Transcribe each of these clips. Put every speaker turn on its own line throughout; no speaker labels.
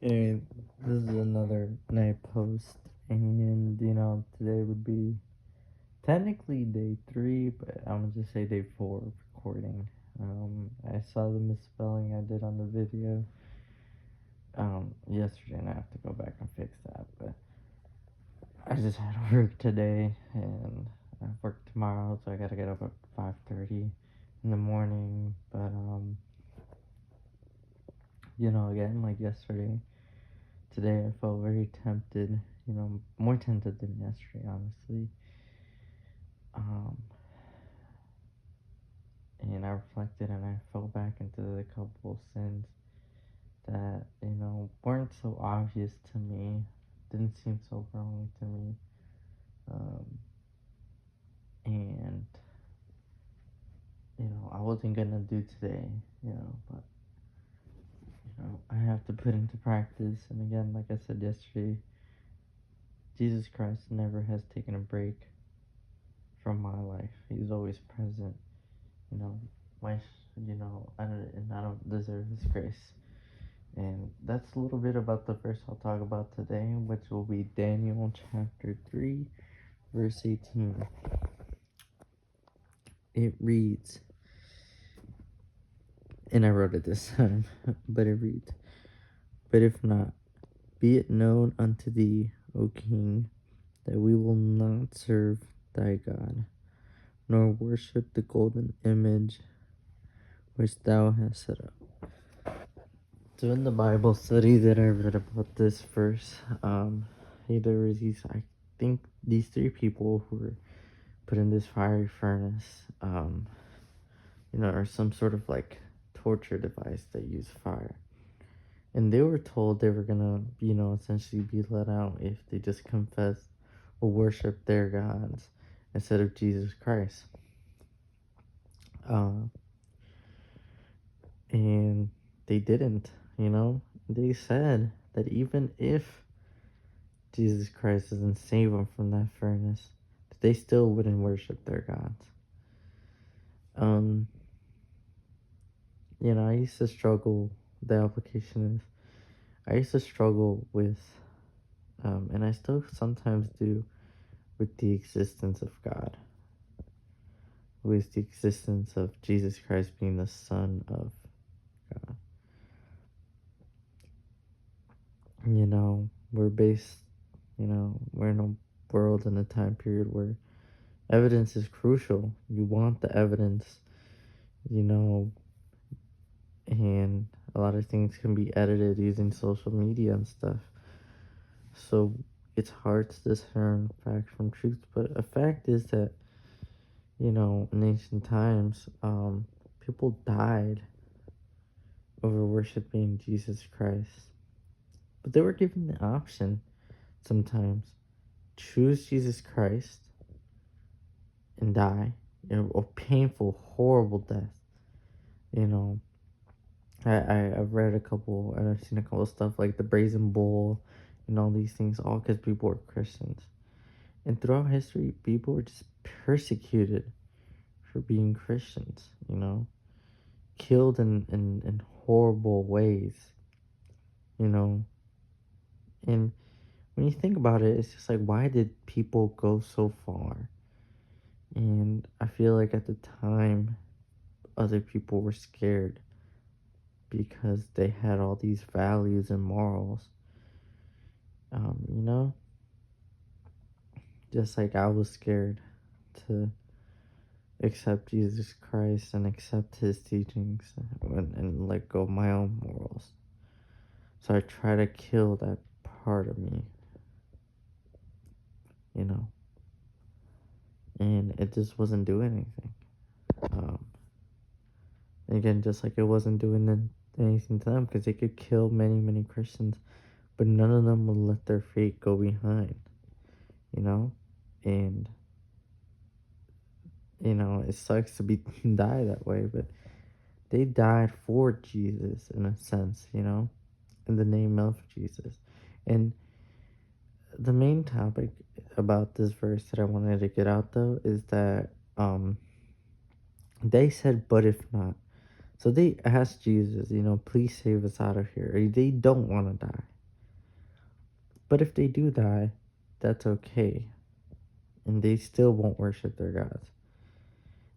And this is another night post, and today would be technically day 3, but I'm gonna just say day 4 of recording. I saw the misspelling I did on the video yesterday, and I have to go back and fix that. But I just had work today, and I have work tomorrow, so I gotta get up at 5:30 in the morning. But again, like yesterday. Today I felt very tempted, more tempted than yesterday, honestly. Um, and I reflected and I fell back into the couple sins that, weren't so obvious to me, didn't seem so wrong to me. Um, and, I wasn't gonna do today, but, I have to put into practice. And again, like I said yesterday, Jesus Christ never has taken a break from my life. He's always present. you know, my, I don't deserve His grace. And that's a little bit about the verse I'll talk about today, which will be Daniel chapter 3, verse 18. It reads, and I wrote it this time, but it reads, "But if not, be it known unto thee, O king, that we will not serve thy God, nor worship the golden image which thou hast set up." So in the Bible study that I read about this verse, there was I think these 3 people who were put in this fiery furnace, or some sort of like torture device that used fire. And they were told they were gonna, essentially be let out if they just confessed or worshiped their gods instead of Jesus Christ. And they didn't, They said that even if Jesus Christ doesn't save them from that furnace, they still wouldn't worship their gods. I used to struggle. The application is, I used to struggle with, and I still sometimes do, with the existence of God, with the existence of Jesus Christ being the Son of God. We're based, we're in a world and a time period where evidence is crucial. You want the evidence, and a lot of things can be edited using social media and stuff. So it's hard to discern fact from truth. But a fact is that, in ancient times, people died over worshiping Jesus Christ. But they were given the option sometimes: choose Jesus Christ and die, a painful, horrible death. You know, I've read and I've seen a couple of stuff like the Brazen Bull and all these things, all because people were Christians. And throughout history, people were just persecuted for being Christians, killed in horrible ways, you know. And when you think about it, it's just like, why did people go so far? And I feel like at the time, other people were scared because they had all these values and morals, you know? Just like I was scared to accept Jesus Christ and accept His teachings and let go of my own morals. So I try to kill that part of me, and it just wasn't doing anything. Again, just like it wasn't doing anything to them, because they could kill many, many Christians, but none of them would let their fate go behind, and it sucks to be die that way, but they died for Jesus in a sense, in the name of Jesus. And the main topic about this verse that I wanted to get out, though, is that they said, "But if not." So they asked Jesus, please save us out of here. They don't want to die. But if they do die, that's okay. And they still won't worship their gods.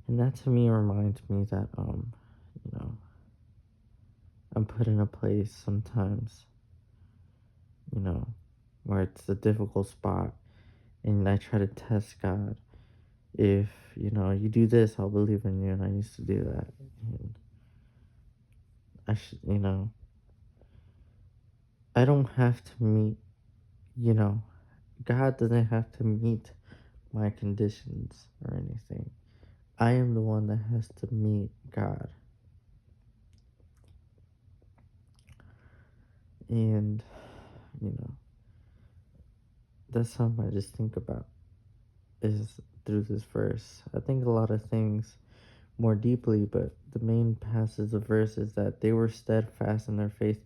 And that to me reminds me that, you know, I'm put in a place sometimes, you know, where it's a difficult spot. And I try to test God. If, you do this, I'll believe in you. And I used to do that. And I should, I don't have to meet, you know, God doesn't have to meet my conditions or anything. I am the one that has to meet God. And, you know, that's something I just think about is through this verse. I think a lot of things more deeply, but the main passage of verse is that they were steadfast in their faith,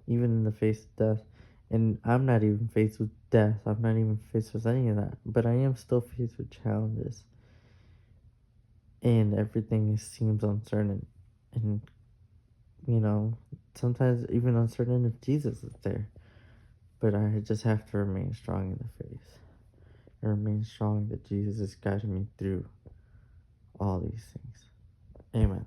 even in the face of death. And I'm not even faced with death. I'm not even faced with any of that. But I am still faced with challenges. And everything seems uncertain. And, you know, sometimes even uncertain if Jesus is there. But I just have to remain strong in the faith. And remain strong that Jesus is guiding me through all these things. Amen.